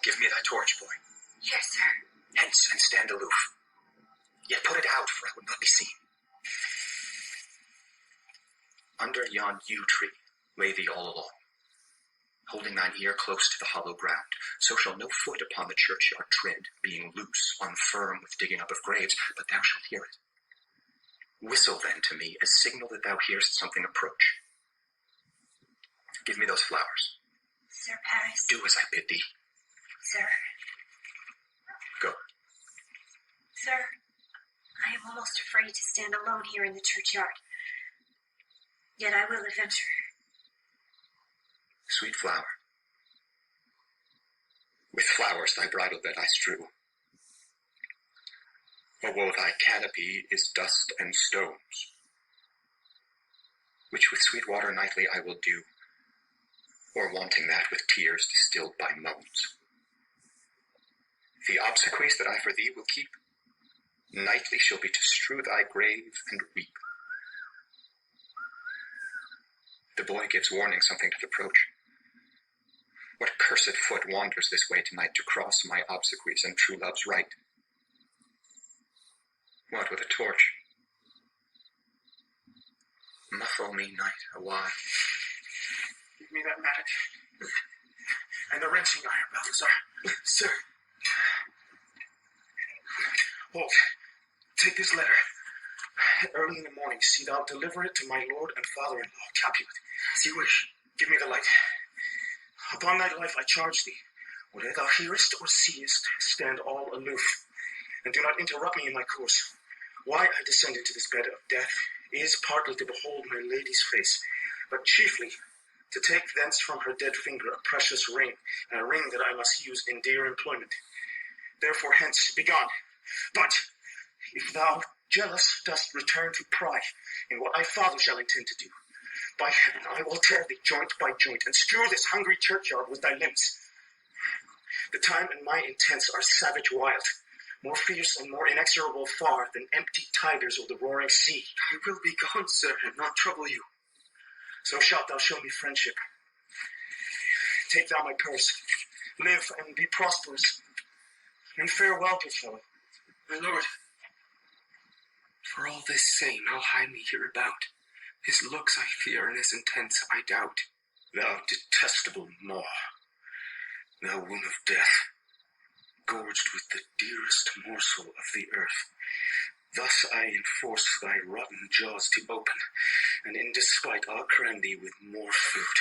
Give me thy torch, boy. Yes, sir. Hence, and stand aloof. Yet put it out, for I would not be seen. Under yon yew tree lay thee all along, holding thine ear close to the hollow ground. So shall no foot upon the churchyard tread, being loose, unfirm with digging up of graves, but thou shalt hear it. Whistle then to me, as signal that thou hearest something approach. Give me those flowers. Sir Paris. Do as I bid thee. Sir. Go. Sir, I am almost afraid to stand alone here in the churchyard. Yet I will adventure. Sweet flower, with flowers thy bridal bed I strew. O woe, thy canopy is dust and stones, which with sweet water nightly I will dew, or wanting that with tears distilled by moans. The obsequies that I for thee will keep, nightly shall be to strew thy grave and weep. The boy gives warning something doth approach. What cursed foot wanders this way tonight to cross my obsequies and true love's right? What with a torch? Muffle me, night, awhile. Give me that mattock and the wrenching iron, Balthazar. Sir. Hold. Take this letter. Early in the morning, see thou deliver it to my lord and father-in-law, Capulet. As you wish. Give me the light. Upon thy life I charge thee, whatever thou hearest or seest, stand all aloof, and do not interrupt me in my course. Why I descend into this bed of death is partly to behold my lady's face, but chiefly to take thence from her dead finger a precious ring, and a ring that I must use in dear employment. Therefore hence, begone. But if thou, jealous, dost return to pry in what thy father shall intend to do, by heaven, I will tear thee joint by joint, and strew this hungry churchyard with thy limbs. The time and my intents are savage wild, more fierce and more inexorable far than empty tigers or the roaring sea. I will be gone, sir, and not trouble you. So shalt thou show me friendship. Take thou my purse, live and be prosperous, and farewell, good fellow. My lord, for all this same, I'll hide me hereabout. His looks I fear, and his intents I doubt. Thou detestable maw, thou womb of death, gorged with the dearest morsel of the earth. Thus I enforce thy rotten jaws to open, and in despite I'll cram thee with more food.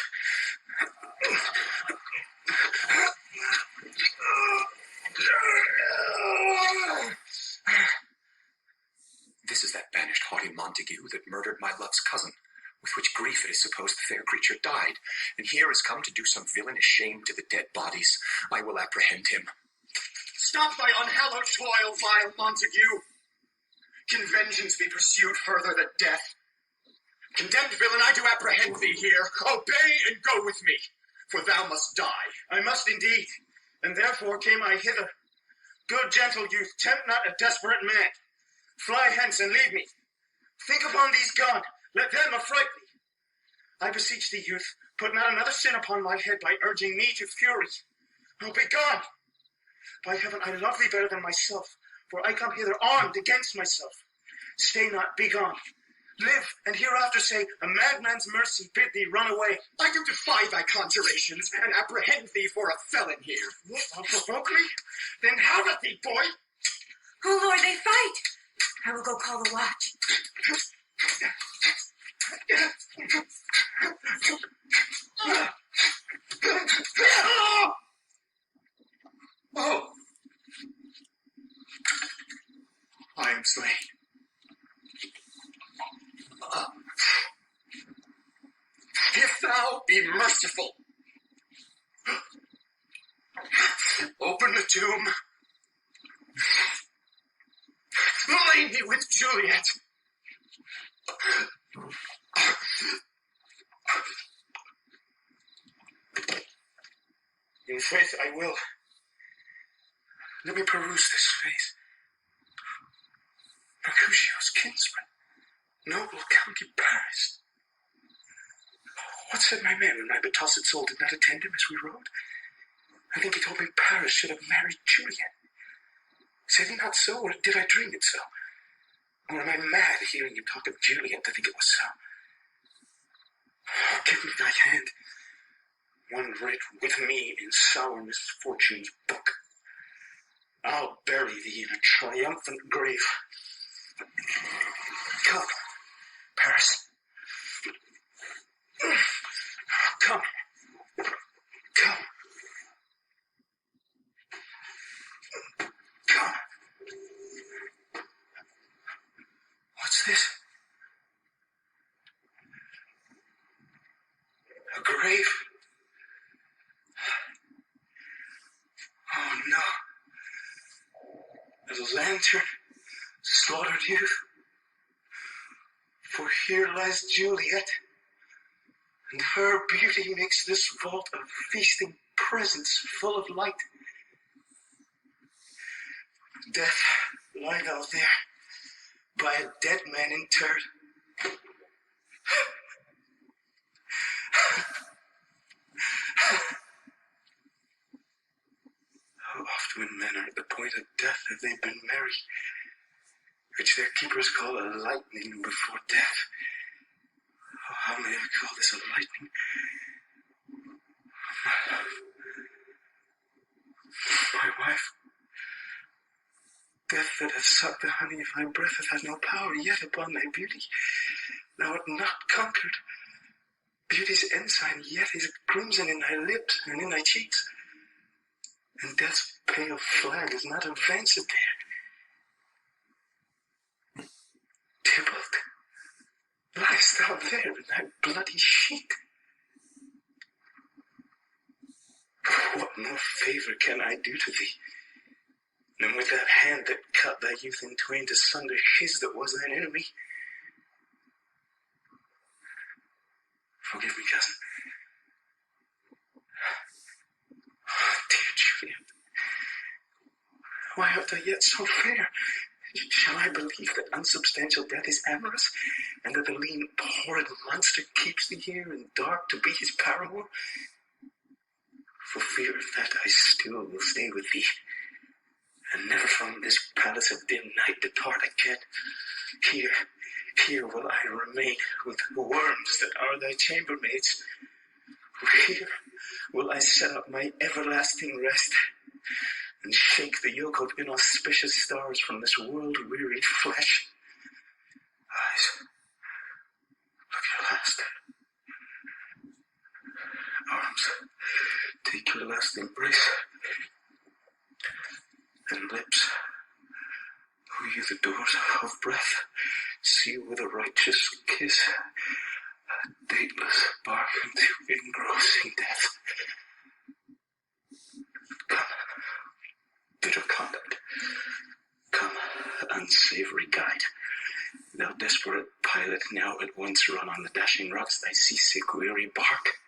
This is that banished haughty Montague that murdered my love's cousin, with which grief it is supposed the fair creature died, and here is come to do some villainous shame to the dead bodies. I will apprehend him. Stop thy unhallowed toil, vile Montague. Can vengeance be pursued further than death? Condemned villain, I do apprehend thee here. Obey and go with me, for thou must die. I must indeed, and therefore came I hither. Good gentle youth, tempt not a desperate man. Fly hence and leave me. Think upon these gone, let them affright thee. I beseech thee, youth, put not another sin upon my head by urging me to fury. Oh, begone! By heaven, I love thee better than myself, for I come hither armed against myself. Stay not, begone. Live, and hereafter say, a madman's mercy bid thee run away. I do defy thy conjurations, and apprehend thee for a felon here. What, thou provoke me? Then have at thee, boy! Oh, Lord, they fight! I will go call the watch. Oh! I am slain. If thou be merciful, open the tomb. Lay me with Juliet. In faith, I will. Let me peruse this face. Mercutio's kinsman, noble County Paris. What said my man when my betossed soul did not attend him as we rode? I think he told me Paris should have married Juliet. Said he not so, or did I dream it so? Or am I mad hearing you talk of Juliet to think it was so? Oh, give me thy hand, one writ with me in sour misfortune's book. I'll bury thee in a triumphant grave. Come, Paris. Come. Come. Come. What's this? A grave? Oh no. A lantern, slaughtered youth. For here lies Juliet, and her beauty makes this vault a feasting presence full of light. Death, lie thou there, by a dead man interred. How oft when men are at the point of death have they been merry, which their keepers call a lightning before death. Oh, how may I call this a lightning? My love, my wife, death that hath sucked the honey of thy breath hath had no power yet upon thy beauty. Thou art not conquered. Beauty's ensign yet is crimson in thy lips and in thy cheeks, and death's pale flag is not advanced there. Tybalt, liest thou there in thy bloody sheet? What more favour can I do to thee, than with that hand that cut thy youth in twain to sunder his that was thine enemy? Forgive me, cousin. Dear Juliet, why art thou yet so fair? Shall I believe that unsubstantial death is amorous, and that the lean, horrid monster keeps thee here in dark to be his paramour? For fear of that, I still will stay with thee, and never from this palace of dim night depart again. Here will I remain with the worms that are thy chambermaids. Here will I set up my everlasting rest, and shake the yoke of inauspicious stars from this world-wearied flesh. Eyes, look your last. Arms, take your last embrace. And lips, who you the doors of breath, seal with a righteous kiss, a dateless bargain to engrossing death. Come, bitter conduct. Come, unsavory guide. Thou desperate pilot, now at once run on the dashing rocks thy seasick weary bark.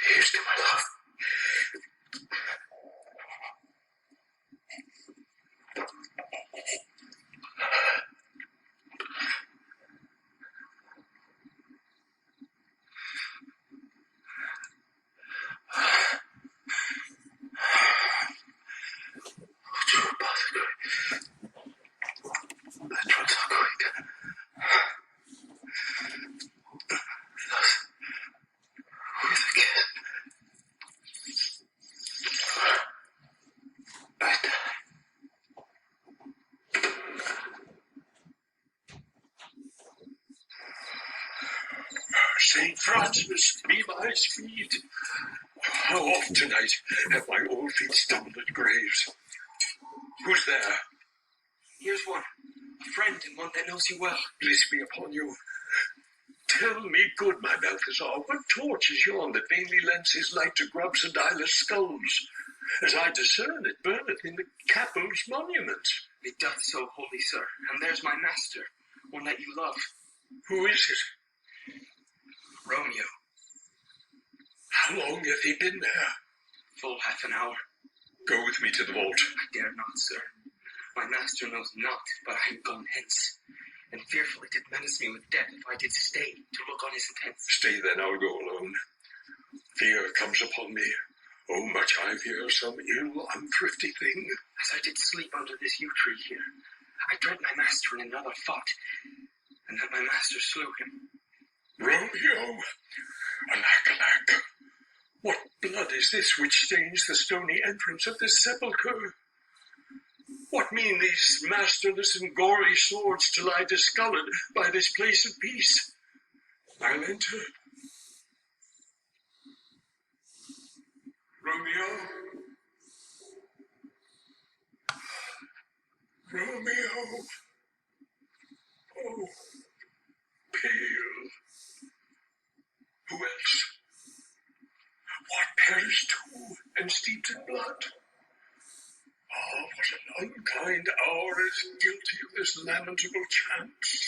Here's to my love. St. Francis, be my speed. How oft tonight have my old feet stumbled at graves? Who's there? Here's one, a friend and one that knows you well. Bliss be upon you. Tell me, good my Balthazar, what torch is yon that vainly lends his light to Grubb's and eyeless skulls? As I discern, it burneth in the Capel's monument. It doth so, holy sir, and there's my master, one that you love. Who is it? Romeo. How long hath he been there? Full half an hour. Go with me to the vault. I dare not, sir. My master knows not, but I am gone hence, and fearfully did menace me with death if I did stay to look on his intents. Stay then, I'll go alone. Fear comes upon me. Oh, much I fear some ill, unthrifty thing. As I did sleep under this yew tree here, I dread my master in another fought, and that my master slew him. Romeo, alack, what blood is this which stains the stony entrance of this sepulchre? What mean these masterless and gory swords to lie discolored by this place of peace? I'll enter. Romeo? Romeo? Oh, pale. Who else? What perished too, and steeped in blood? Ah, what an unkind hour is guilty of this lamentable chance.